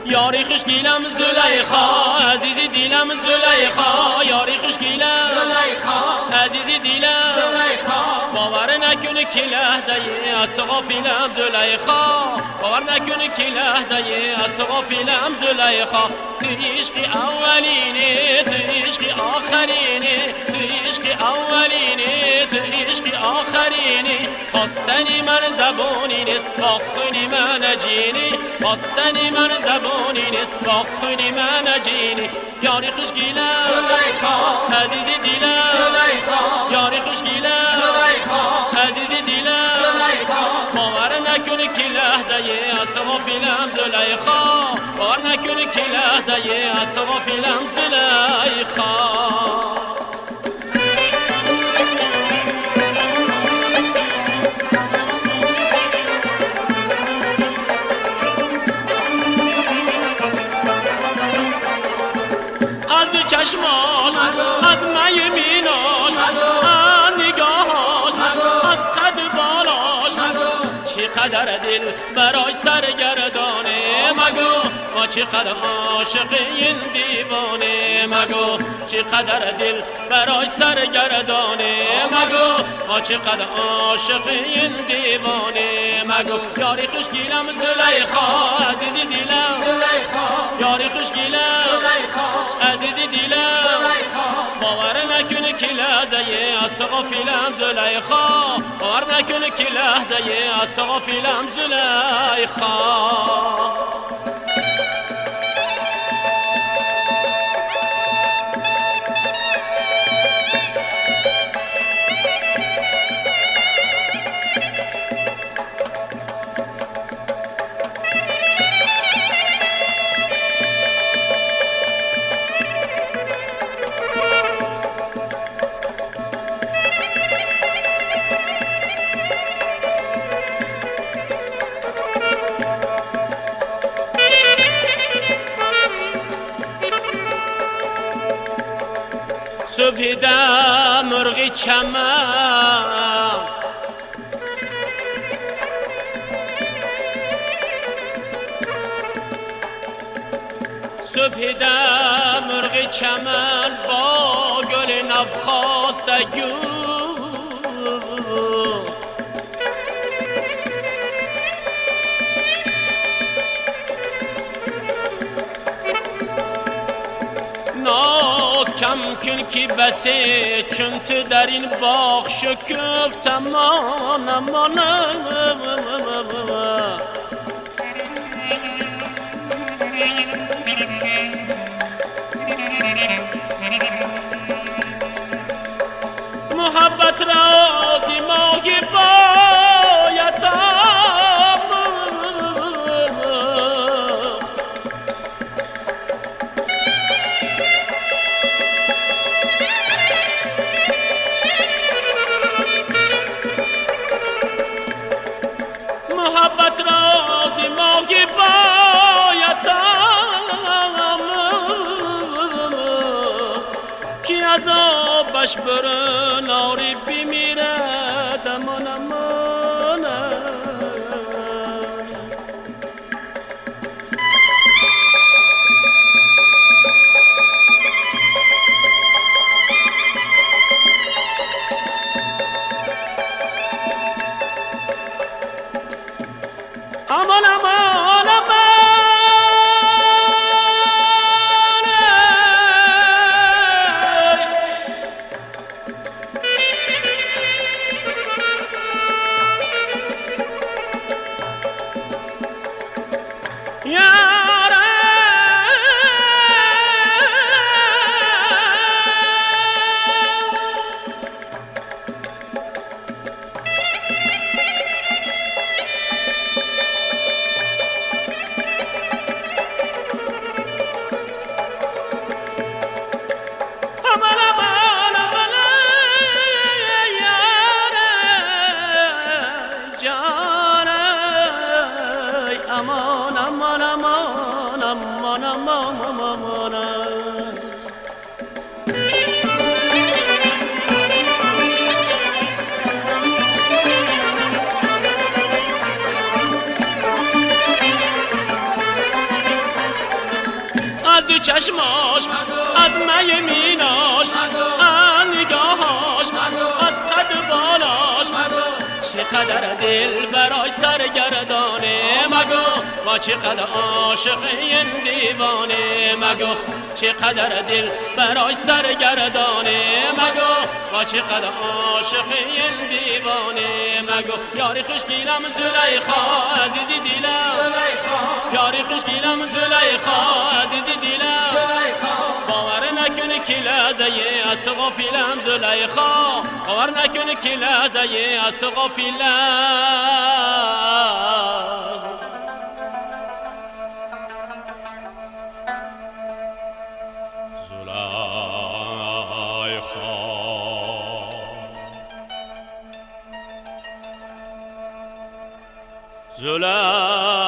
یاری خوش گیلم زلیخا عزیزی دیلم زلیخا یاری خوش گیلم زلیخا عزیزی دیلم زلیخا باور نکنی که لحظه از تو غافلم زلیخا باور نکنی که لحظه از تو غافلم زلیخا تو عشق اولینه تو عشق آخرینه تو عشق اولینه تو عشق آخرینه خواستنی من زبانی نیست با خونی من جینی خواستنی من زبانی نیست با خونی من جینی یاری خوش گیلم زلیخا عزیزی دیلم زلیخا یاری خوش گیلم زلیخا عزیزی دیلم زلیخا باور نکنی که لحظه از تو غافلم زلیخا باور نکنی که لحظه از تو غافلم زلیخا چشماش از میمیناش از نگاهاش از قد بالاش چقدر دل برای سرگردانه مگو ما چقدر عاشق این دیوانه مگو چقدر دل برای سرگردانه مگو ما چقدر عاشق این دیوانه مگو یاری خوش گیلم زلیخا عزیزی دیلم زلیخا یاری خوش گیلم زلیخا عزیزی دیلم زلیخا باور نکنی که لحظه از تو غافلم زلیخا باور نکنی که لحظه از تو غافلم زلیخا صبح ده مرغی چمن صبح ده مرغی چمن با گل نوخاسته کم کن که بسه چون تو در این باغ شکفت امان امان محبت را زیمای باید محبت را زیمای باید کی عذابش بره ناری بمیرد امان امان aman aman aman yara aman aman aman aman aman aman چشماش از می میناش از نگاهاش از قد بالاش چقدر دل براش سرگردانه مگو و چقدر عاشق این دیوانه مگو چقدر دل براش سرگردانه مگو و چقدر عاشق این دیوانه مگو یاری خوشگیلم زلیخا عزیزی دیلم یاری خوشگیلم زلیخا عزیزی دیلم باور نکنی که لحظه از تو غافلم زلیخا باور نکنی که لحظه از تو غافلم زلیخا